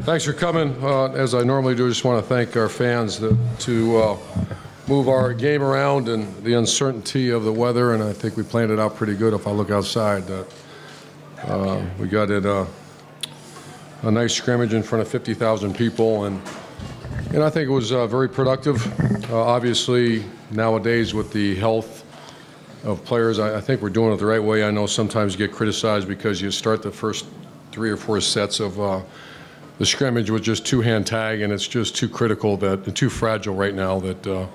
Thanks for coming. As I normally do, I just want to thank our fans to move our game around and the uncertainty of the weather, and I think we planned it out pretty good. If I look outside, we got it a nice scrimmage in front of 50,000 people, and I think it was very productive. Obviously, nowadays with the health of players, I think we're doing it the right way. I know sometimes you get criticized because you start the first 3 or 4 sets of the scrimmage with just two-hand tag, and it's just too critical, too fragile right now that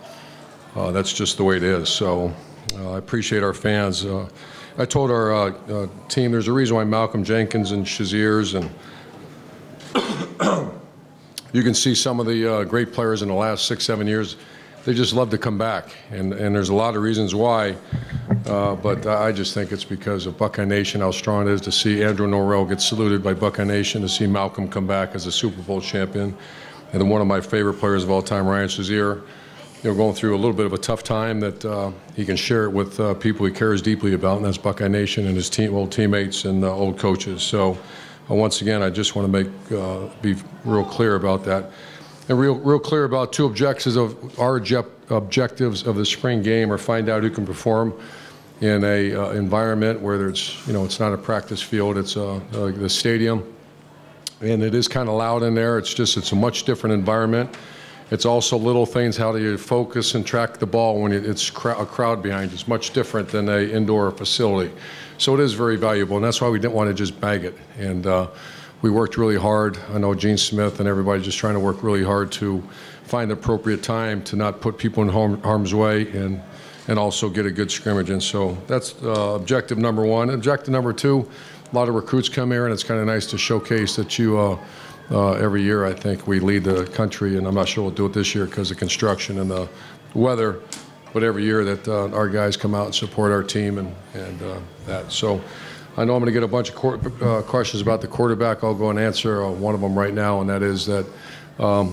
that's just the way it is. So I appreciate our fans. I told our team there's a reason why Malcolm Jenkins and Shaziers and you can see some of the great players in the last 6, 7 years, they just love to come back, and there's a lot of reasons why, but I just think it's because of Buckeye Nation, how strong it is to see Andrew Norrell get saluted by Buckeye Nation, to see Malcolm come back as a Super Bowl champion, and then one of my favorite players of all time, Ryan Shazier, going through a little bit of a tough time that he can share it with people he cares deeply about, and that's Buckeye Nation and his old teammates and old coaches. So once again, I just want to be real clear about that. And real clear about 2 objectives of our objectives of the spring game are find out who can perform in a environment where it's not a practice field, it's the stadium, and it is kind of loud in there. It's a much different environment. It's also little things, how do you focus and track the ball when it's a crowd behind you. It's much different than an indoor facility. So it is very valuable, and that's why we didn't want to just bag it. And we worked really hard. I know Gene Smith and everybody just trying to work really hard to find the appropriate time to not put people in harm's way and also get a good scrimmage. And so that's objective number 1. Objective number 2, a lot of recruits come here, and it's kind of nice to showcase that you every year, I think we lead the country, and I'm not sure we'll do it this year because of construction and the weather, but every year that our guys come out and support our team and that. So I know I'm going to get a bunch of questions about the quarterback. I'll go and answer one of them right now, and that is that we're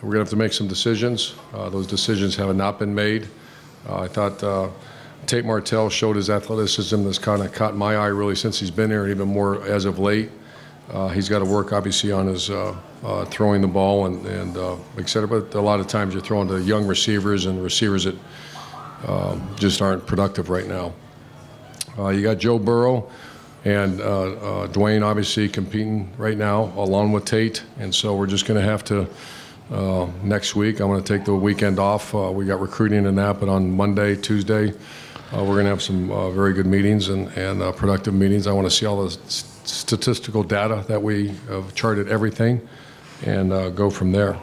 going to have to make some decisions. Those decisions have not been made. I thought Tate Martell showed his athleticism that's kind of caught my eye really since he's been here, and even more as of late. He's got to work, obviously, on his throwing the ball and et cetera. But a lot of times you're throwing to young receivers and receivers that just aren't productive right now. You got Joe Burrow and Dwayne, obviously, competing right now along with Tate. And so we're just going to have to, next week, I'm going to take the weekend off. We got recruiting and that, but on Monday, Tuesday, we're going to have some very good meetings and productive meetings. I want to see all the statistical data that we have charted everything and go from there.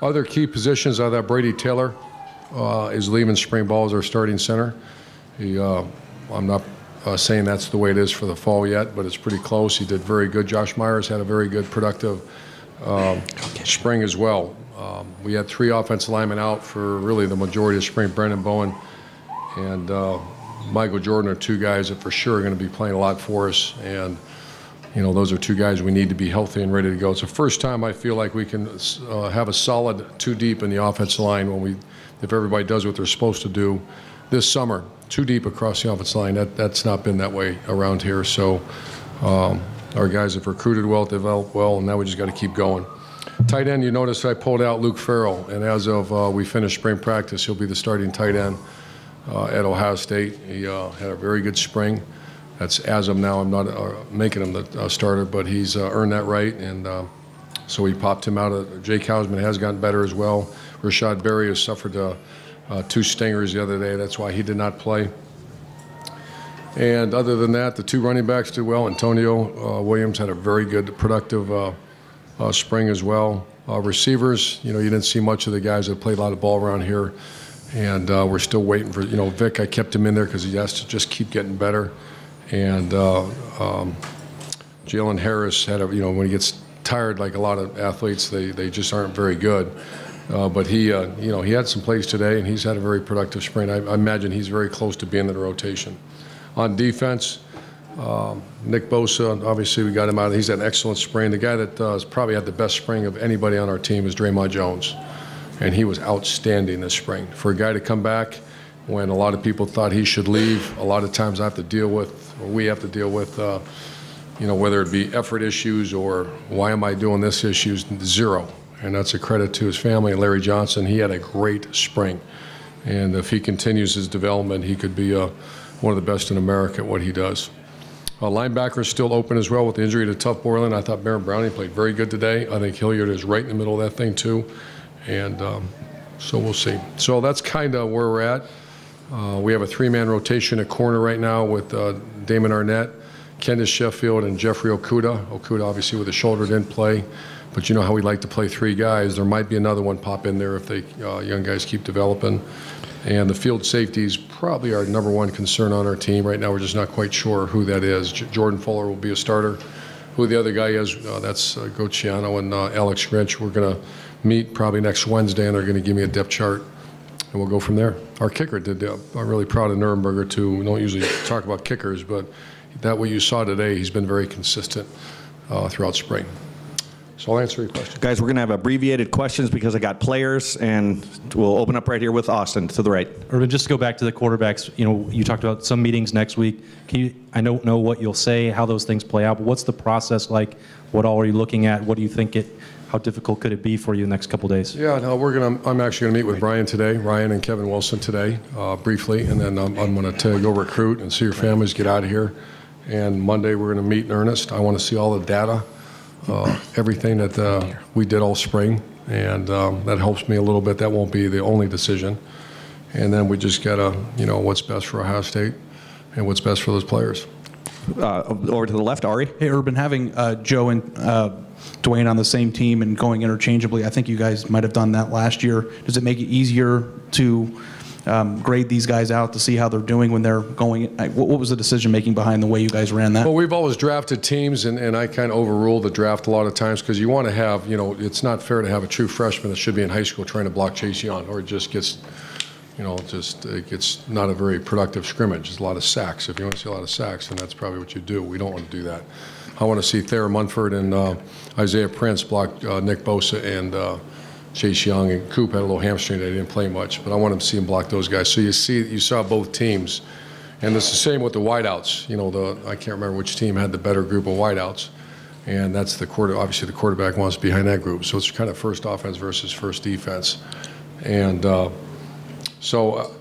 Other key positions are that Brady Taylor is leaving spring ball as our starting center. I'm not saying that's the way it is for the fall yet, but it's pretty close. He did very good. Josh Myers had a very good, productive spring as well. We had 3 offensive linemen out for really the majority of spring. Brendan Bowen and Michael Jordan are 2 guys that for sure are going to be playing a lot for us, and those are 2 guys we need to be healthy and ready to go. It's the first time I feel like we can have a solid 2 deep in the offensive line if everybody does what they're supposed to do this summer. 2 deep across the offensive line. That's not been that way around here. So our guys have recruited well, developed well, and now we just got to keep going. Tight end, you notice I pulled out Luke Farrell, and as of we finished spring practice, he'll be the starting tight end at Ohio State. He had a very good spring. That's as of now. I'm not making him the starter, but he's earned that right, and so we popped him out. Jake Hausman has gotten better as well. Rashad Berry has suffered 2 stingers the other day. That's why he did not play. And other than that, the 2 running backs did well. Antonio Williams had a very good, productive spring as well. Receivers, you didn't see much of the guys that played a lot of ball around here. And we're still waiting for, Vic, I kept him in there because he has to just keep getting better. And Jalen Harris had when he gets tired, like a lot of athletes, they just aren't very good. But he had some plays today, and he's had a very productive spring. I imagine he's very close to being in the rotation. On defense, Nick Bosa, obviously we got him out. He's had an excellent spring. The guy that has probably had the best spring of anybody on our team is Dre'Mont Jones. And he was outstanding this spring. For a guy to come back when a lot of people thought he should leave, a lot of times we have to deal with whether it be effort issues or why am I doing this issues, zero. And that's a credit to his family. And Larry Johnson, he had a great spring. And if he continues his development, he could be one of the best in America at what he does. Linebacker is still open as well with the injury to Tuff Borland. I thought Baron Browning played very good today. I think Hilliard is right in the middle of that thing too. And so we'll see. So that's kind of where we're at. We have a three-man rotation at corner right now with Damon Arnett, Kendis Sheffield, and Jeffrey Okuda. Okuda obviously with a shoulder didn't play. But you know how we like to play three guys. There might be another one pop in there if they young guys keep developing. And the field safeties probably our number one concern on our team. Right now we're just not quite sure who that is. Jordan Fuller will be a starter. Who the other guy is, that's Gociano and Alex Grinch. We're going to meet probably next Wednesday, and they're going to give me a depth chart, and we'll go from there. Our kicker did, I'm really proud of Nuremberger too. We don't usually talk about kickers, but that what you saw today, he's been very consistent throughout spring. So I'll answer your question. Guys, we're going to have abbreviated questions because I got players, and we'll open up right here with Austin to the right. Urban, just to go back to the quarterbacks, you talked about some meetings next week. I don't know what you'll say, how those things play out, but what's the process like? What all are you looking at? What do you think how difficult could it be for you the next couple of days? Yeah, no, I'm actually going to meet with Ryan today, Ryan and Kevin Wilson today, briefly, and then I'm going to go recruit and see your families, get out of here. And Monday we're going to meet in earnest. I want to see all the data. Everything that we did all spring, and that helps me a little bit. That won't be the only decision. And then we just got to, what's best for Ohio State and what's best for those players. Over to the left, Ari. Hey, Urban, having Joe and Dwayne on the same team and going interchangeably, I think you guys might have done that last year. Does it make it easier to grade these guys out to see how they're doing when they're going? What was the decision making behind the way you guys ran that? Well, we've always drafted teams, and I kind of overrule the draft a lot of times because you want to have, it's not fair to have a true freshman that should be in high school trying to block Chase Young, or it just gets, it gets not a very productive scrimmage. There's a lot of sacks. If you want to see a lot of sacks, then that's probably what you do. We don't want to do that. I want to see Thayer Munford and Isaiah Prince block Nick Bosa and Chase Young, and Coop had a little hamstring that he didn't play much, but I want to see him block those guys. So you saw both teams, and it's the same with the wideouts. I can't remember which team had the better group of wideouts, and that's obviously the quarterback wants to be behind that group. So it's kind of first offense versus first defense, and so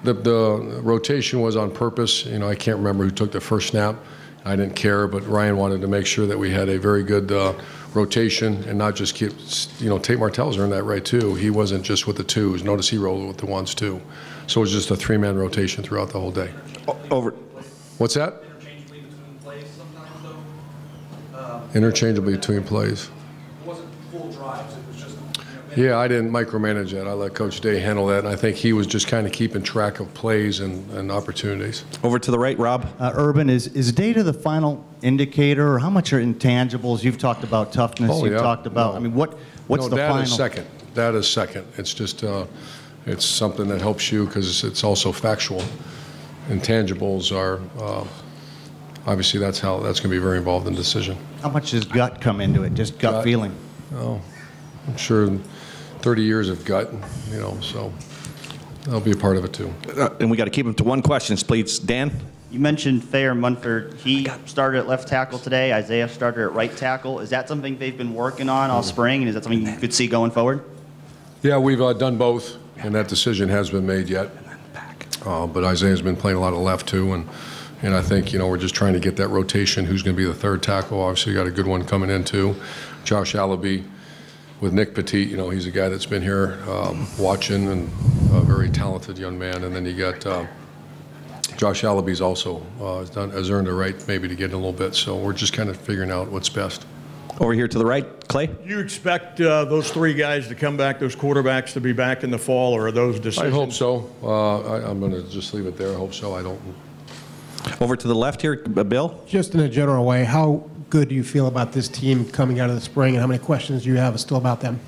the rotation was on purpose. I can't remember who took the first snap. I didn't care, but Ryan wanted to make sure that we had a very good rotation and not just keep, Tate Martell's earned that right too. He wasn't just with the twos. Notice he rolled with the ones too. So it was just a three-man rotation throughout the whole day. Over. What's that? Interchangeably between plays sometimes, though? Interchangeably between plays. It wasn't full drives. It was just, Yeah, I didn't micromanage that. I let Coach Day handle that, and I think he was just kind of keeping track of plays and opportunities. Over to the right, Rob. Urban, is data the final indicator, or how much are intangibles? You've talked about toughness. You've talked about. I mean, what's the final? That is second. That is second. It's just it's something that helps you because it's also factual. Intangibles are obviously that's going to be very involved in the decision. How much does gut come into it? Just gut feeling? Oh, I'm sure 30 years of gut, so that'll be a part of it too. And we got to keep them to one question, please. Dan? You mentioned Thayer Munford. He started at left tackle today. Isaiah started at right tackle. Is that something they've been working on all spring, and is that something you could see going forward? Yeah, we've done both, and that decision has been made yet. But Isaiah's been playing a lot of left too, and I think we're just trying to get that rotation. Who's going to be the third tackle? Obviously, got a good one coming in too. Josh Allaby with Nick Petit. He's a guy that's been here watching, and a very talented young man. And then you got Josh Allaby's also has earned a right maybe to get in a little bit. So we're just kind of figuring out what's best. Over here to the right, Clay. You expect those three guys to come back, those quarterbacks to be back in the fall, or are those decisions? I hope so. I'm going to just leave it there. I hope so. I don't. Over to the left here, Bill. Just in a general way, how good do you feel about this team coming out of the spring, and how many questions do you have still about them?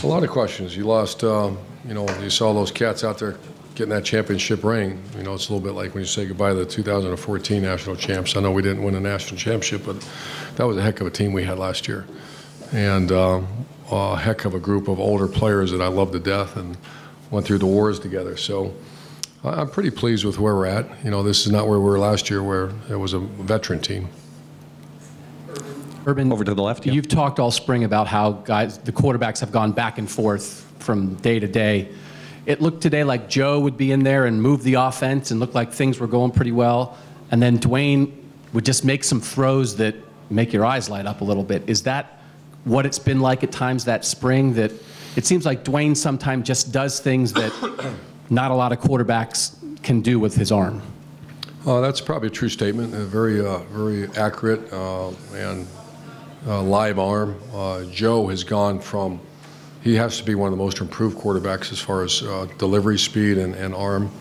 A lot of questions. You lost, you saw those cats out there getting that championship ring. It's a little bit like when you say goodbye to the 2014 national champs. I know we didn't win a national championship, but that was a heck of a team we had last year. And a heck of a group of older players that I love to death and went through the wars together. So I'm pretty pleased with where we're at. This is not where we were last year, where it was a veteran team. Urban, Over to the left, yeah. You've talked all spring about how the quarterbacks have gone back and forth from day to day. It looked today like Joe would be in there and move the offense and looked like things were going pretty well. And then Dwayne would just make some throws that make your eyes light up a little bit. Is that what it's been like at times that spring? That it seems like Dwayne sometimes just does things that not a lot of quarterbacks can do with his arm. That's probably a true statement. A very, very accurate and live arm. Joe has gone from, he has to be one of the most improved quarterbacks as far as delivery speed and arm.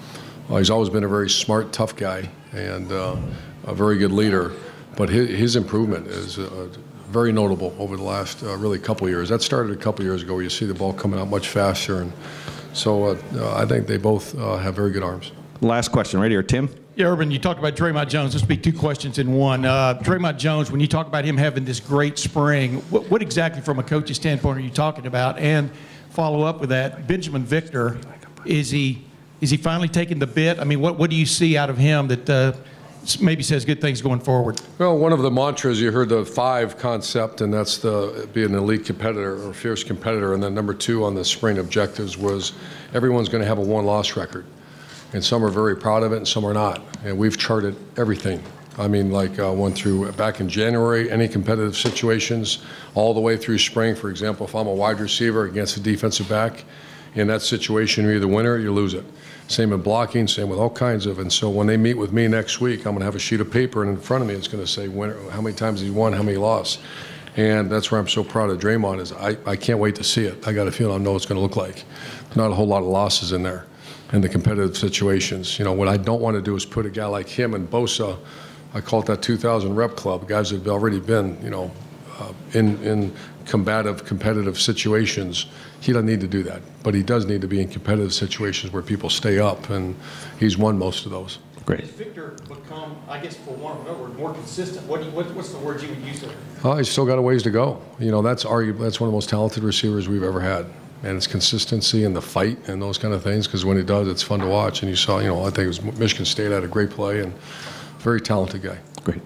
He's always been a very smart, tough guy and a very good leader. But his improvement is very notable over the last really couple of years. That started a couple of years ago where you see the ball coming out much faster. And so I think they both have very good arms. Last question right here, Tim. Yeah, Urban, you talked about Dre'Mont Jones. This will be two questions in one. Dre'Mont Jones, when you talk about him having this great spring, what exactly from a coach's standpoint are you talking about? And follow up with that, Benjamin Victor, is he finally taking the bit? I mean, what do you see out of him that maybe says good things going forward? Well, one of the mantras, you heard the 5 concept, and that's be an elite competitor or fierce competitor. And then number 2 on the spring objectives was everyone's going to have a 1-loss record. And some are very proud of it and some are not. And we've charted everything. I mean, like went through back in January, any competitive situations, all the way through spring. For example, if I'm a wide receiver against a defensive back, in that situation, you're either win or you lose it. Same in blocking, same with all kinds of. And so when they meet with me next week, I'm going to have a sheet of paper, and in front of me it's going to say winner, how many times he won, how many he lost. And that's where I'm so proud of Dre'Mont is I can't wait to see it. I got a feeling I know what it's going to look like. Not a whole lot of losses in there. In the competitive situations. You know, what I don't want to do is put a guy like him and Bosa, I call it that 2,000 rep club, guys that have already been, you know, in competitive situations. He doesn't need to do that, but he does need to be in competitive situations where people stay up, and he's won most of those. Great. Has Victor become, I guess for one of another word, more consistent? What's the word you would use there? He's still got a ways to go. You know, that's one of the most talented receivers we've ever had. And it's consistency and the fight and those kind of things, because when he does, it's fun to watch. And you saw, you know, I think it was Michigan State had a great play and very talented guy. Great.